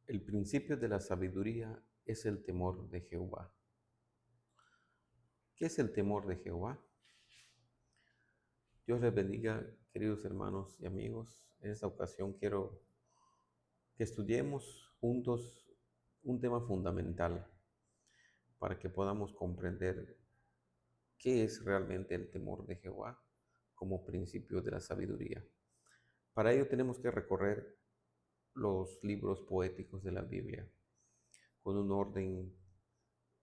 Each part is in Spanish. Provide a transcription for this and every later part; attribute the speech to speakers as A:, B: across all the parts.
A: El principio de la sabiduría es el temor de Jehová. ¿Qué es el temor de Jehová? Dios les bendiga, queridos hermanos y amigos. En esta ocasión quiero que estudiemos juntos un tema fundamental para que podamos comprender qué es realmente el temor de Jehová como principio de la sabiduría. Para ello tenemos que recorrer los libros poéticos de la Biblia con un orden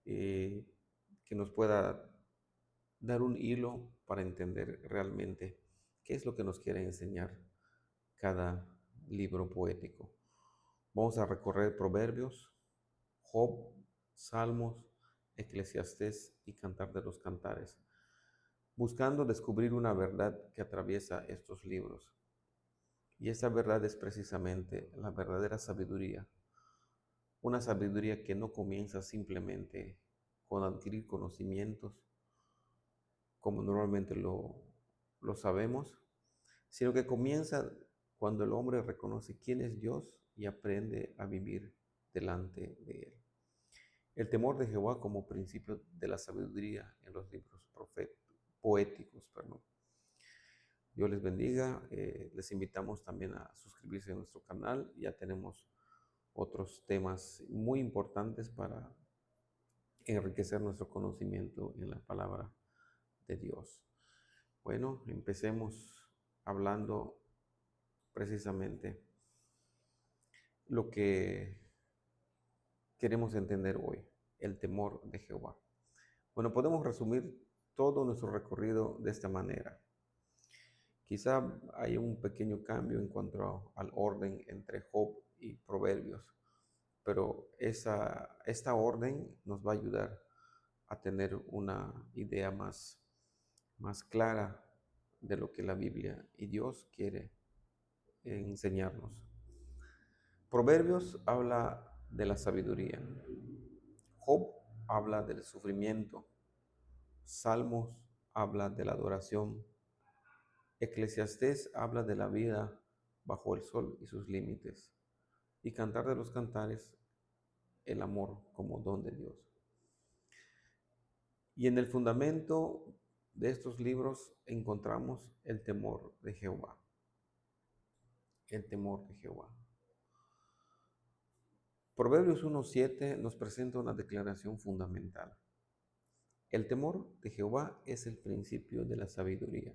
A: eh, que nos pueda dar un hilo para entender realmente qué es lo que nos quiere enseñar cada libro poético. Vamos a recorrer Proverbios, Job, Salmos, Eclesiastés y Cantar de los Cantares, buscando descubrir una verdad que atraviesa estos libros. Y esa verdad es precisamente la verdadera sabiduría, una sabiduría que no comienza simplemente con adquirir conocimientos, como normalmente lo sabemos, sino que comienza cuando el hombre reconoce quién es Dios y aprende a vivir delante de Él. El temor de Jehová como principio de la sabiduría en los libros poéticos. Dios les bendiga. Les invitamos también a suscribirse a nuestro canal. Ya tenemos otros temas muy importantes para enriquecer nuestro conocimiento en la palabra de Dios. Bueno, empecemos hablando precisamente lo que queremos entender hoy, el temor de Jehová. Bueno, podemos resumir todo nuestro recorrido de esta manera. Quizá hay un pequeño cambio en cuanto al orden entre Job y Proverbios, pero esta orden nos va a ayudar a tener una idea más clara de lo que la Biblia y Dios quiere enseñarnos. Proverbios habla de la sabiduría. Job habla del sufrimiento. Salmos habla de la adoración. Eclesiastés habla de la vida bajo el sol y sus límites. Y Cantar de los Cantares, el amor como don de Dios. Y en el fundamento de estos libros encontramos el temor de Jehová. El temor de Jehová. Proverbios 1:7 nos presenta una declaración fundamental. El temor de Jehová es el principio de la sabiduría.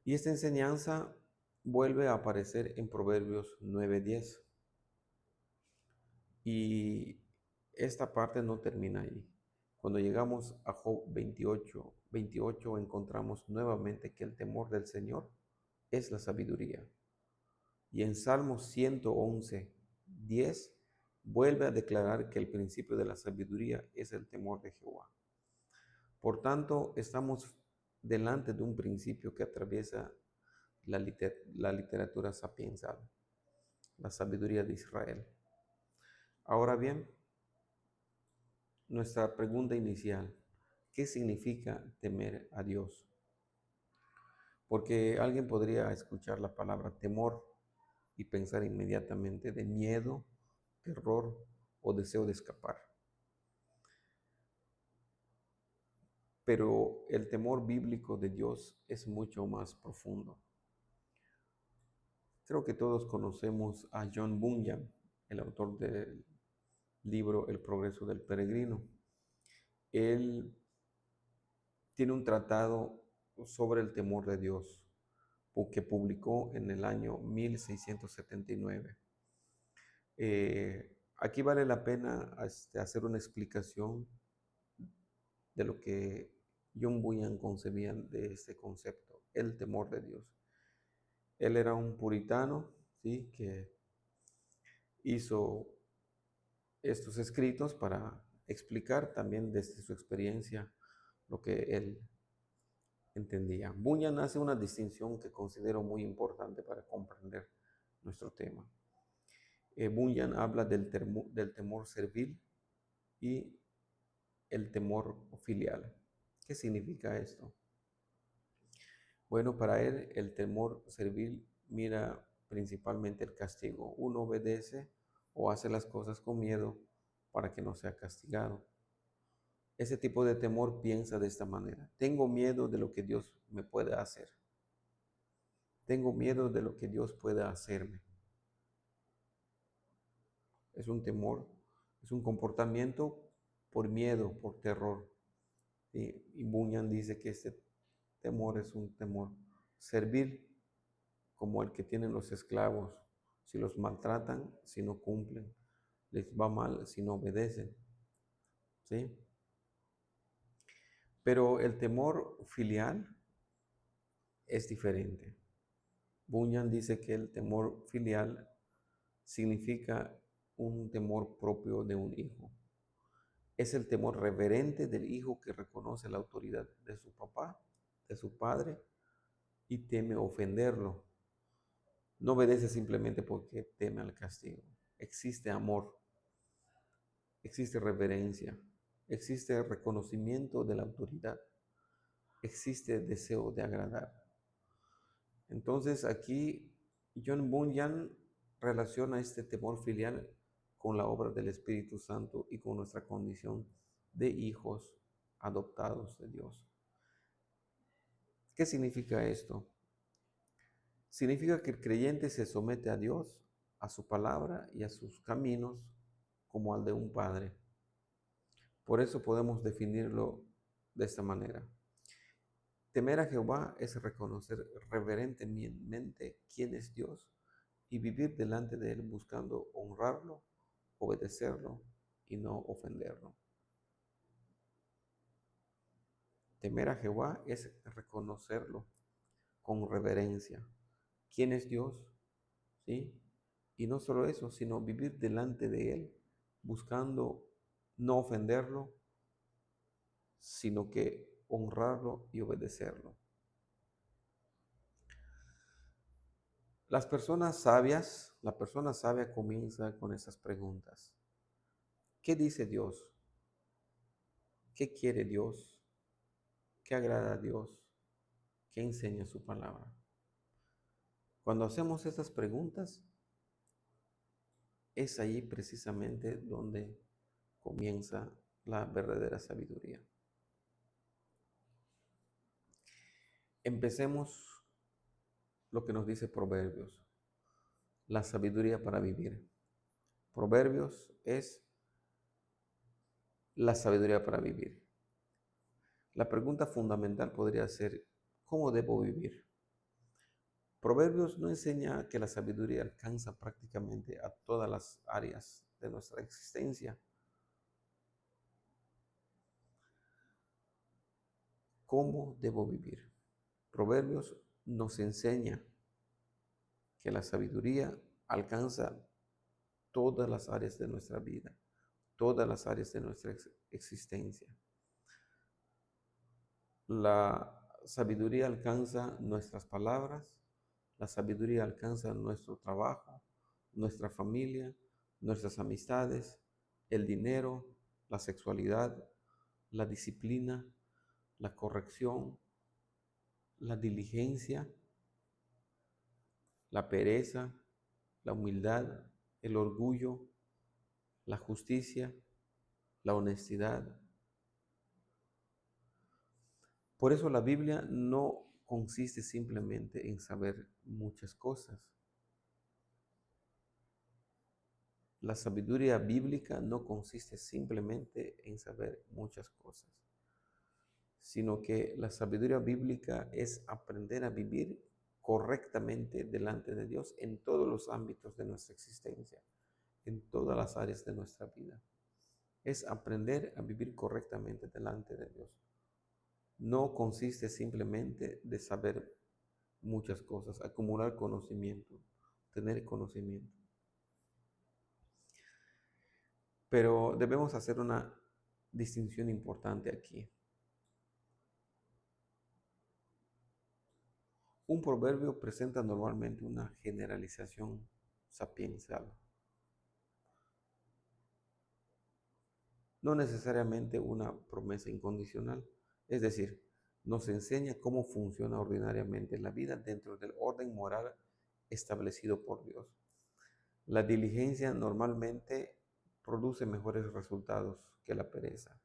A: Y esta enseñanza vuelve a aparecer en Proverbios 9:10. Y esta parte no termina ahí. Cuando llegamos a Job 28 encontramos nuevamente que el temor del Señor es la sabiduría. Y en Salmos 111:10 vuelve a declarar que el principio de la sabiduría es el temor de Jehová. Por tanto, estamos delante de un principio que atraviesa la literatura sapiensal, la sabiduría de Israel. Ahora bien, nuestra pregunta inicial, ¿qué significa temer a Dios? Porque alguien podría escuchar la palabra temor y pensar inmediatamente de miedo, terror o deseo de escapar. Pero el temor bíblico de Dios es mucho más profundo. Creo que todos conocemos a John Bunyan, el autor del libro El progreso del peregrino. Él tiene un tratado sobre el temor de Dios que publicó en el año 1679. Aquí vale la pena hacer una explicación de lo que John Bunyan concebía de este concepto, el temor de Dios. Él era un puritano, ¿sí?, que hizo estos escritos para explicar también desde su experiencia lo que él entendía. Bunyan hace una distinción que considero muy importante para comprender nuestro tema. Bunyan habla del temor servil y el temor filial. ¿Qué significa esto? Bueno, para él el temor servil mira principalmente el castigo. Uno obedece o hace las cosas con miedo para que no sea castigado. Ese tipo de temor piensa de esta manera: tengo miedo de lo que Dios me puede hacer. Tengo miedo de lo que Dios pueda hacerme. Es un temor, es un comportamiento por miedo, por terror. Y Bunyan dice que este temor es un temor servil, como el que tienen los esclavos. Si los maltratan, si no cumplen, les va mal si no obedecen. ¿Sí? Pero el temor filial es diferente. Bunyan dice que el temor filial significa un temor propio de un hijo. Es el temor reverente del hijo que reconoce la autoridad de su papá, de su padre, y teme ofenderlo. No obedece simplemente porque teme al castigo. Existe amor, existe reverencia, existe reconocimiento de la autoridad, existe deseo de agradar. Entonces aquí John Bunyan relaciona este temor filial con la obra del Espíritu Santo y con nuestra condición de hijos adoptados de Dios. ¿Qué significa esto? Significa que el creyente se somete a Dios, a su palabra y a sus caminos como al de un padre. Por eso podemos definirlo de esta manera. Temer a Jehová es reconocer reverentemente quién es Dios y vivir delante de Él buscando honrarlo, obedecerlo y no ofenderlo. Temer a Jehová es reconocerlo con reverencia. ¿Quién es Dios? ¿Sí? Y no solo eso, sino vivir delante de Él buscando no ofenderlo, sino que honrarlo y obedecerlo. La persona sabia comienza con estas preguntas. ¿Qué dice Dios? ¿Qué quiere Dios? ¿Qué agrada a Dios? ¿Qué enseña su palabra? Cuando hacemos estas preguntas, es ahí precisamente donde comienza la verdadera sabiduría. Empecemos lo que nos dice Proverbios, la sabiduría para vivir. Proverbios es la sabiduría para vivir. La pregunta fundamental podría ser: ¿cómo debo vivir? Proverbios no enseña que la sabiduría alcanza prácticamente a todas las áreas de nuestra existencia. ¿Cómo debo vivir? Proverbios nos enseña que la sabiduría alcanza todas las áreas de nuestra vida, todas las áreas de nuestra existencia. La sabiduría alcanza nuestras palabras, la sabiduría alcanza nuestro trabajo, nuestra familia, nuestras amistades, el dinero, la sexualidad, la disciplina, la corrección, la diligencia, la pereza, la humildad, el orgullo, la justicia, la honestidad. Por eso la Biblia no consiste simplemente en saber muchas cosas. La sabiduría bíblica no consiste simplemente en saber muchas cosas, sino que la sabiduría bíblica es aprender a vivir correctamente delante de Dios en todos los ámbitos de nuestra existencia, en todas las áreas de nuestra vida. Es aprender a vivir correctamente delante de Dios. No consiste simplemente de saber muchas cosas, acumular conocimiento, tener conocimiento. Pero debemos hacer una distinción importante aquí. Un proverbio presenta normalmente una generalización sapiencial, no necesariamente una promesa incondicional. Es decir, nos enseña cómo funciona ordinariamente la vida dentro del orden moral establecido por Dios. La diligencia normalmente produce mejores resultados que la pereza.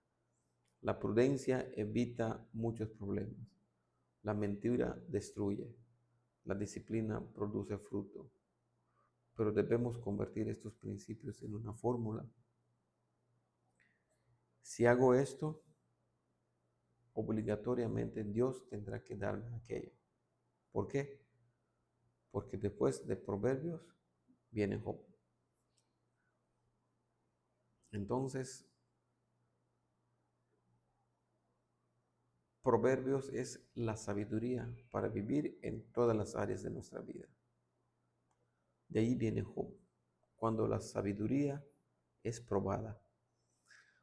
A: La prudencia evita muchos problemas. La mentira destruye. La disciplina produce fruto. Pero debemos convertir estos principios en una fórmula. Si hago esto, obligatoriamente Dios tendrá que darme aquello. ¿Por qué? Porque después de Proverbios viene Job. Entonces, Proverbios es la sabiduría para vivir en todas las áreas de nuestra vida. De ahí viene Job, cuando la sabiduría es probada.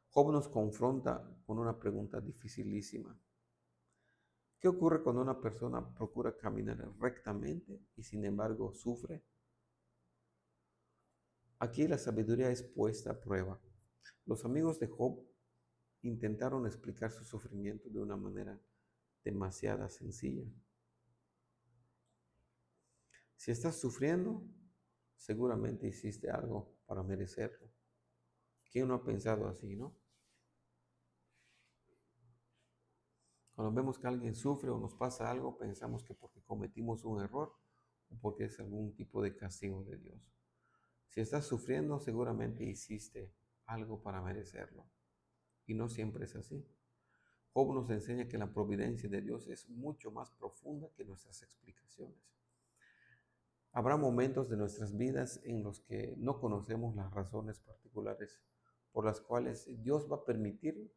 A: Job nos confronta con una pregunta dificilísima. ¿Qué ocurre cuando una persona procura caminar rectamente y sin embargo sufre? Aquí la sabiduría es puesta a prueba. Los amigos de Job intentaron explicar su sufrimiento de una manera demasiado sencilla. Si estás sufriendo, seguramente hiciste algo para merecerlo. ¿Quién no ha pensado así, no? Cuando vemos que alguien sufre o nos pasa algo, pensamos que porque cometimos un error o porque es algún tipo de castigo de Dios. Si estás sufriendo, seguramente hiciste algo para merecerlo. Y no siempre es así. Job nos enseña que la providencia de Dios es mucho más profunda que nuestras explicaciones. Habrá momentos de nuestras vidas en los que no conocemos las razones particulares por las cuales Dios va a permitir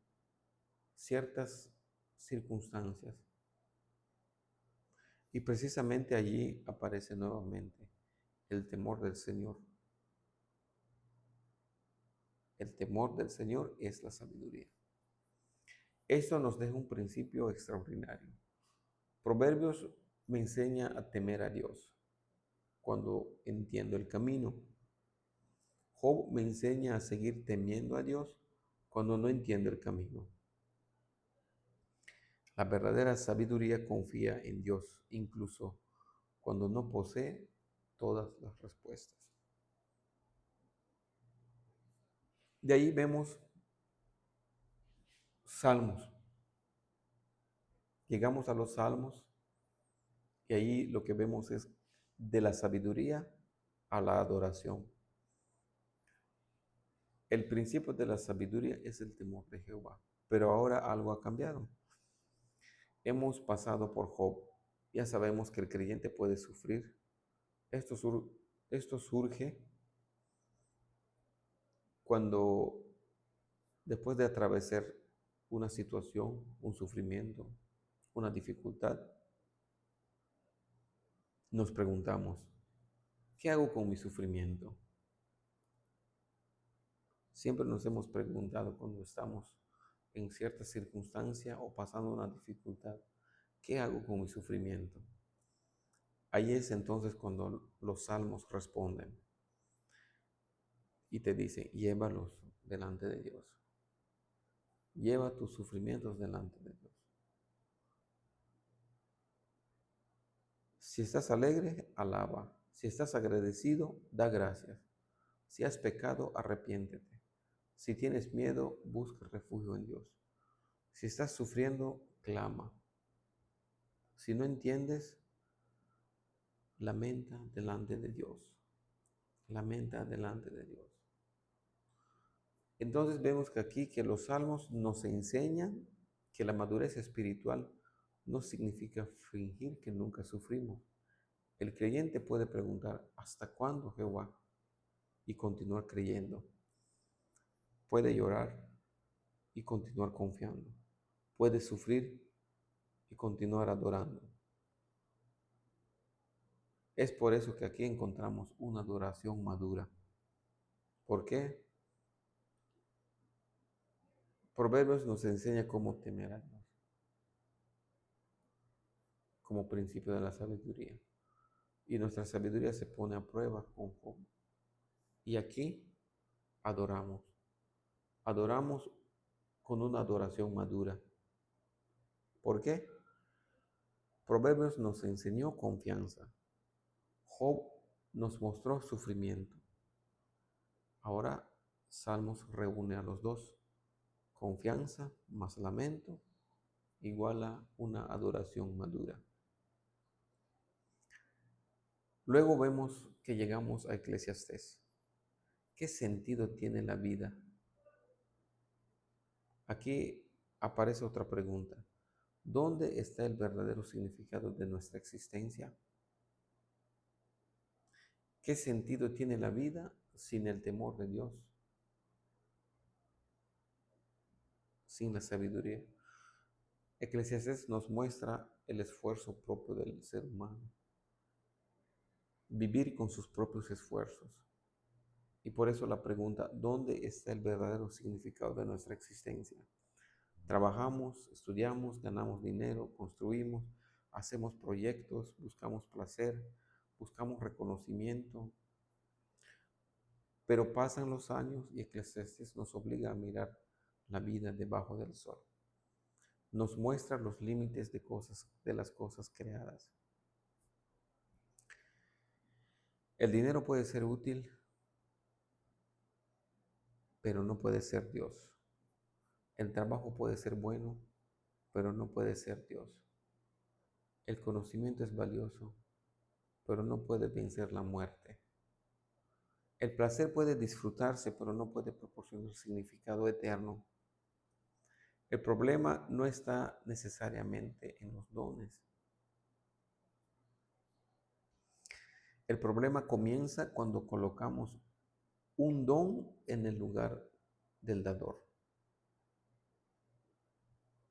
A: ciertas circunstancias. Y precisamente allí aparece nuevamente el temor del Señor. El temor del Señor es la sabiduría. Esto nos deja un principio extraordinario. Proverbios me enseña a temer a Dios cuando entiendo el camino. Job me enseña a seguir temiendo a Dios cuando no entiendo el camino. La verdadera sabiduría confía en Dios, incluso cuando no posee todas las respuestas. De ahí vemos salmos. Llegamos a los salmos y ahí lo que vemos es de la sabiduría a la adoración. El principio de la sabiduría es el temor de Jehová, pero ahora algo ha cambiado. Hemos pasado por Job. Ya sabemos que el creyente puede sufrir. Esto surge cuando después de atravesar una situación, un sufrimiento, una dificultad, nos preguntamos, ¿qué hago con mi sufrimiento? Siempre nos hemos preguntado cuando estamos en cierta circunstancia o pasando una dificultad, ¿qué hago con mi sufrimiento? Ahí es entonces cuando los salmos responden y te dicen, llévalos delante de Dios. Lleva tus sufrimientos delante de Dios. Si estás alegre, alaba. Si estás agradecido, da gracias. Si has pecado, arrepiéntete. Si tienes miedo, busca refugio en Dios. Si estás sufriendo, clama. Si no entiendes, lamenta delante de Dios. Lamenta delante de Dios. Entonces vemos que aquí que los salmos nos enseñan que la madurez espiritual no significa fingir que nunca sufrimos. El creyente puede preguntar, ¿hasta cuándo, Jehová? Y continuar creyendo. Puede llorar y continuar confiando. Puede sufrir y continuar adorando. Es por eso que aquí encontramos una adoración madura. ¿Por qué? Proverbios nos enseña cómo temer a Dios, como principio de la sabiduría. Y nuestra sabiduría se pone a prueba con Job. Y aquí adoramos. Adoramos con una adoración madura. ¿Por qué? Proverbios nos enseñó confianza. Job nos mostró sufrimiento. Ahora Salmos reúne a los dos. Confianza más lamento igual a una adoración madura. Luego vemos que llegamos a Eclesiastés. ¿Qué sentido tiene la vida? Aquí aparece otra pregunta. ¿Dónde está el verdadero significado de nuestra existencia? ¿Qué sentido tiene la vida sin el temor de Dios? Sin la sabiduría. Eclesiastés nos muestra el esfuerzo propio del ser humano. Vivir con sus propios esfuerzos. Y por eso la pregunta, ¿dónde está el verdadero significado de nuestra existencia? Trabajamos, estudiamos, ganamos dinero, construimos, hacemos proyectos, buscamos placer, buscamos reconocimiento. Pero pasan los años y Eclesiastés nos obliga a mirar la vida debajo del sol. Nos muestra los límites de las cosas creadas. El dinero puede ser útil, pero no puede ser Dios. El trabajo puede ser bueno, pero no puede ser Dios. El conocimiento es valioso, pero no puede vencer la muerte. El placer puede disfrutarse, pero no puede proporcionar significado eterno. El problema no está necesariamente en los dones. El problema comienza cuando colocamos un don en el lugar del dador.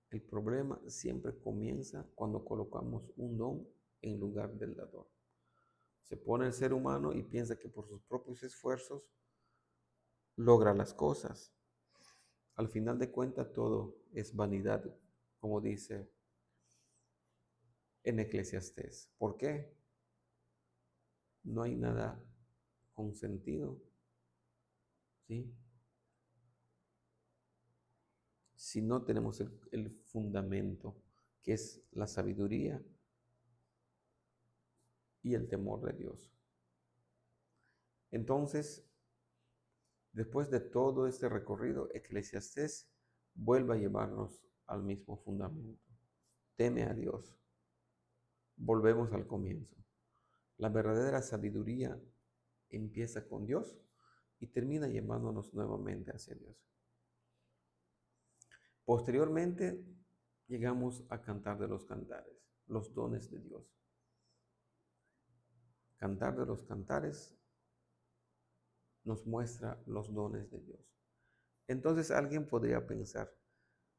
A: El problema siempre comienza cuando colocamos un don en lugar del dador. Se pone el ser humano y piensa que por sus propios esfuerzos logra las cosas. Al final de cuentas todo es vanidad, como dice en Eclesiastés. ¿Por qué? No hay nada con sentido, ¿sí? Si no tenemos el fundamento, que es la sabiduría y el temor de Dios. Entonces, después de todo este recorrido, Eclesiastés vuelve a llevarnos al mismo fundamento. Teme a Dios. Volvemos al comienzo. La verdadera sabiduría empieza con Dios y termina llevándonos nuevamente hacia Dios. Posteriormente, llegamos a Cantar de los Cantares, los dones de Dios. Cantar de los Cantares nos muestra los dones de Dios. Entonces alguien podría pensar,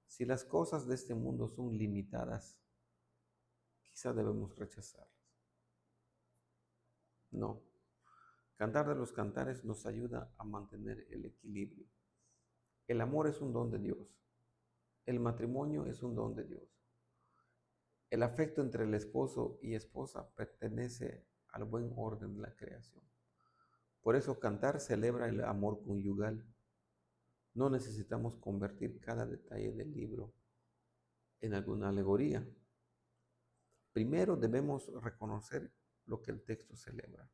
A: si las cosas de este mundo son limitadas, quizá debemos rechazarlas. No. Cantar de los Cantares nos ayuda a mantener el equilibrio. El amor es un don de Dios. El matrimonio es un don de Dios. El afecto entre el esposo y esposa pertenece al buen orden de la creación. Por eso Cantar celebra el amor conyugal. No necesitamos convertir cada detalle del libro en alguna alegoría. Primero debemos reconocer lo que el texto celebra,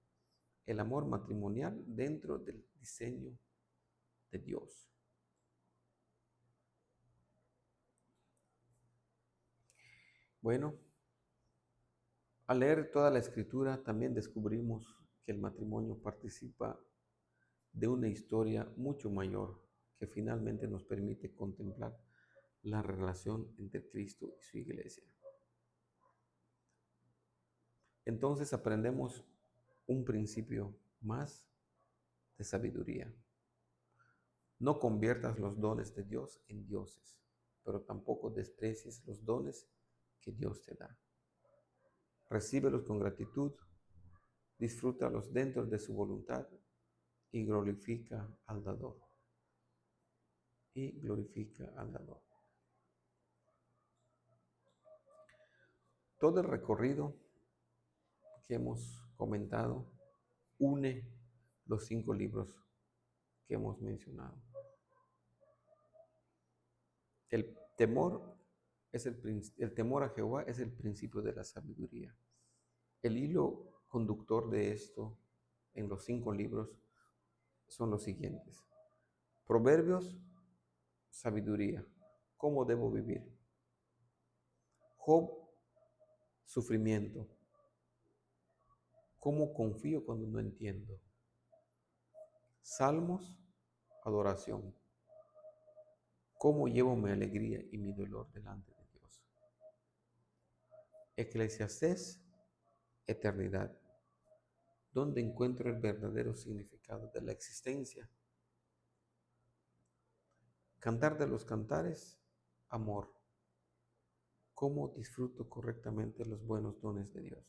A: el amor matrimonial dentro del diseño de Dios. Bueno, al leer toda la escritura también descubrimos que el matrimonio participa de una historia mucho mayor que finalmente nos permite contemplar la relación entre Cristo y su iglesia. Entonces aprendemos un principio más de sabiduría. No conviertas los dones de Dios en dioses, pero tampoco desprecies los dones que Dios te da. Recíbelos con gratitud, disfrútalos dentro de su voluntad y glorifica al dador. Y glorifica al dador. Todo el recorrido que hemos comentado une los 5 libros que hemos mencionado. El temor a Jehová es el principio de la sabiduría. El hilo conductor de esto en los 5 libros son los siguientes. Proverbios, sabiduría. ¿Cómo debo vivir? Job, sufrimiento. ¿Cómo confío cuando no entiendo? Salmos, adoración. ¿Cómo llevo mi alegría y mi dolor delante de Dios? Eclesiastés, eternidad. ¿Dónde encuentro el verdadero significado de la existencia? Cantar de los cantares, amor. ¿Cómo disfruto correctamente los buenos dones de Dios?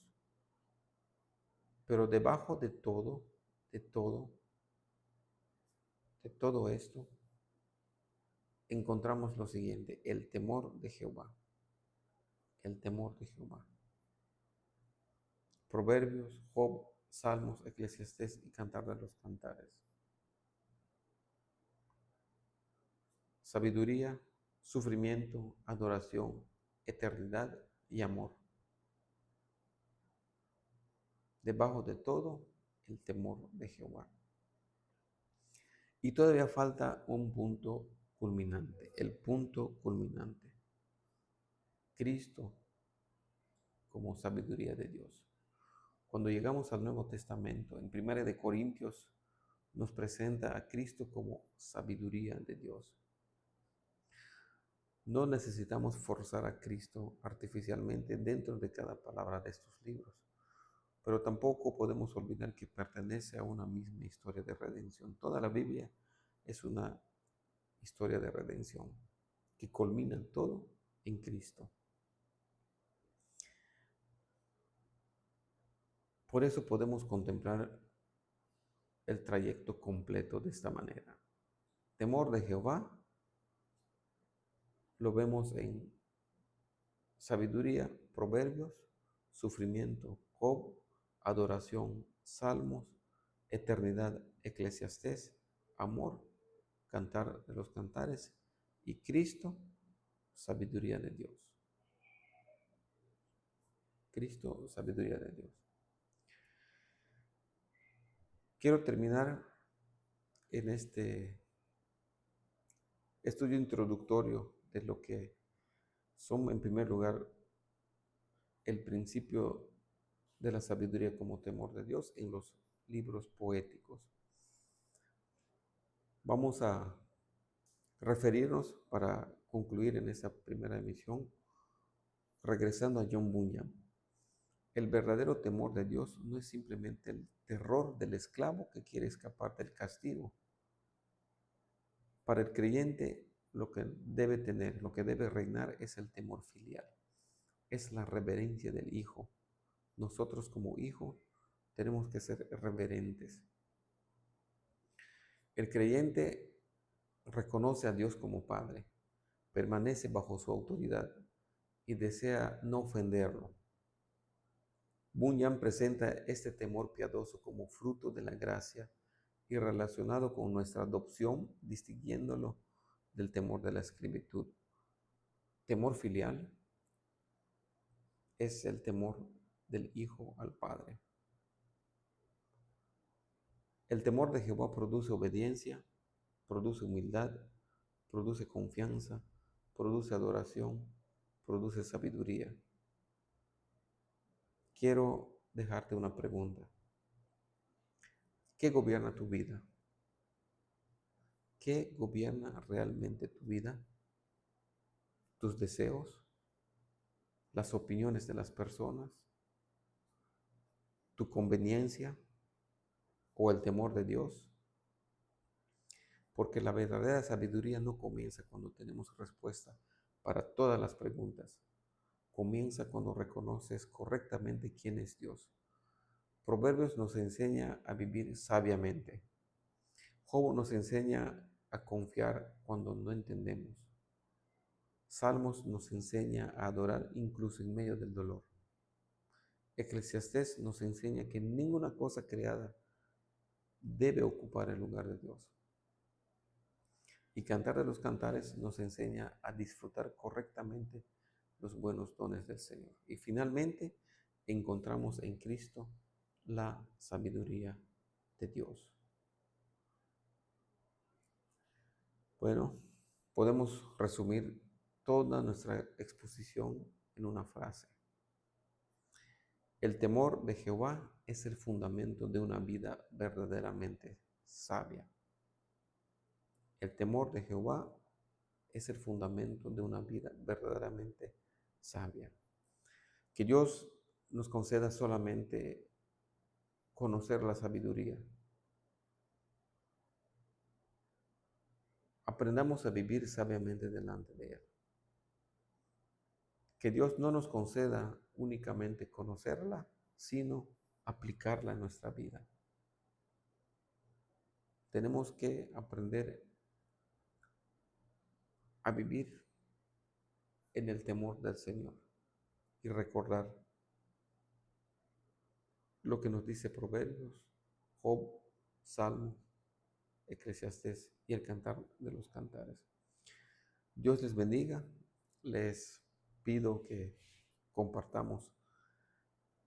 A: Pero debajo de todo, de todo, de todo esto, encontramos lo siguiente: el temor de Jehová. El temor de Jehová. Proverbios, Job, Salmos, Eclesiastés y Cantar de los Cantares. Sabiduría, sufrimiento, adoración, eternidad y amor. Debajo de todo, el temor de Jehová. Y todavía falta un punto culminante, el punto culminante. Cristo como sabiduría de Dios. Cuando llegamos al Nuevo Testamento, en 1 de Corintios, nos presenta a Cristo como sabiduría de Dios. No necesitamos forzar a Cristo artificialmente dentro de cada palabra de estos libros, pero tampoco podemos olvidar que pertenece a una misma historia de redención. Toda la Biblia es una historia de redención que culmina todo en Cristo. Por eso podemos contemplar el trayecto completo de esta manera. Temor de Jehová lo vemos en sabiduría, proverbios, sufrimiento, Job, adoración, salmos, eternidad, Eclesiastés, amor, cantar de los cantares y Cristo, sabiduría de Dios. Cristo, sabiduría de Dios. Quiero terminar en este estudio introductorio de lo que son, en primer lugar, el principio de la sabiduría como temor de Dios en los libros poéticos. Vamos a referirnos, para concluir en esta primera emisión, regresando a John Bunyan. El verdadero temor de Dios no es simplemente el terror del esclavo que quiere escapar del castigo. Para el creyente, lo que debe tener, lo que debe reinar es el temor filial, es la reverencia del Hijo. Nosotros como hijos tenemos que ser reverentes. El creyente reconoce a Dios como Padre, permanece bajo su autoridad y desea no ofenderlo. Bunyan presenta este temor piadoso como fruto de la gracia y relacionado con nuestra adopción, distinguiéndolo del temor de la esclavitud. Temor filial es el temor del Hijo al Padre. El temor de Jehová produce obediencia, produce humildad, produce confianza, produce adoración, produce sabiduría. Quiero dejarte una pregunta. ¿Qué gobierna tu vida? ¿Qué gobierna realmente tu vida? ¿Tus deseos? ¿Las opiniones de las personas? ¿Tu conveniencia? ¿O el temor de Dios? Porque la verdadera sabiduría no comienza cuando tenemos respuesta para todas las preguntas. Comienza cuando reconoces correctamente quién es Dios. Proverbios nos enseña a vivir sabiamente. Job nos enseña a confiar cuando no entendemos. Salmos nos enseña a adorar incluso en medio del dolor. Eclesiastés nos enseña que ninguna cosa creada debe ocupar el lugar de Dios. Y Cantar de los Cantares nos enseña a disfrutar correctamente los buenos dones del Señor. Y finalmente encontramos en Cristo la sabiduría de Dios. Bueno, podemos resumir toda nuestra exposición en una frase. El temor de Jehová es el fundamento de una vida verdaderamente sabia. El temor de Jehová es el fundamento de una vida verdaderamente sabia. Que Dios nos conceda solamente conocer la sabiduría. Aprendamos a vivir sabiamente delante de Él. Que Dios no nos conceda únicamente conocerla, sino aplicarla en nuestra vida. Tenemos que aprender a vivir en el temor del Señor y recordar lo que nos dice Proverbios, Job, Salmos, Eclesiastés y el Cantar de los Cantares. Dios les bendiga. Les pido que compartamos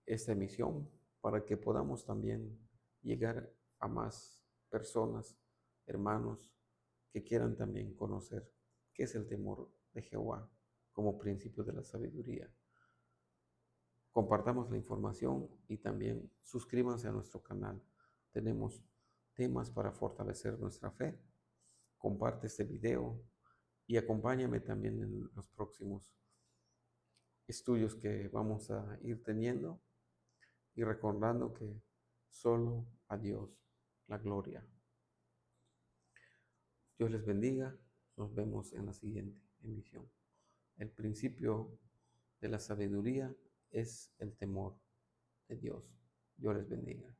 A: esta emisión para que podamos también llegar a más personas, hermanos, que quieran también conocer qué es el temor de Jehová como principio de la sabiduría. Compartamos la información y también suscríbanse a nuestro canal. Tenemos temas para fortalecer nuestra fe. Comparte este video y acompáñame también en los próximos estudios que vamos a ir teniendo y recordando que solo a Dios la gloria. Dios les bendiga. Nos vemos en la siguiente emisión. El principio de la sabiduría es el temor de Dios. Dios les bendiga.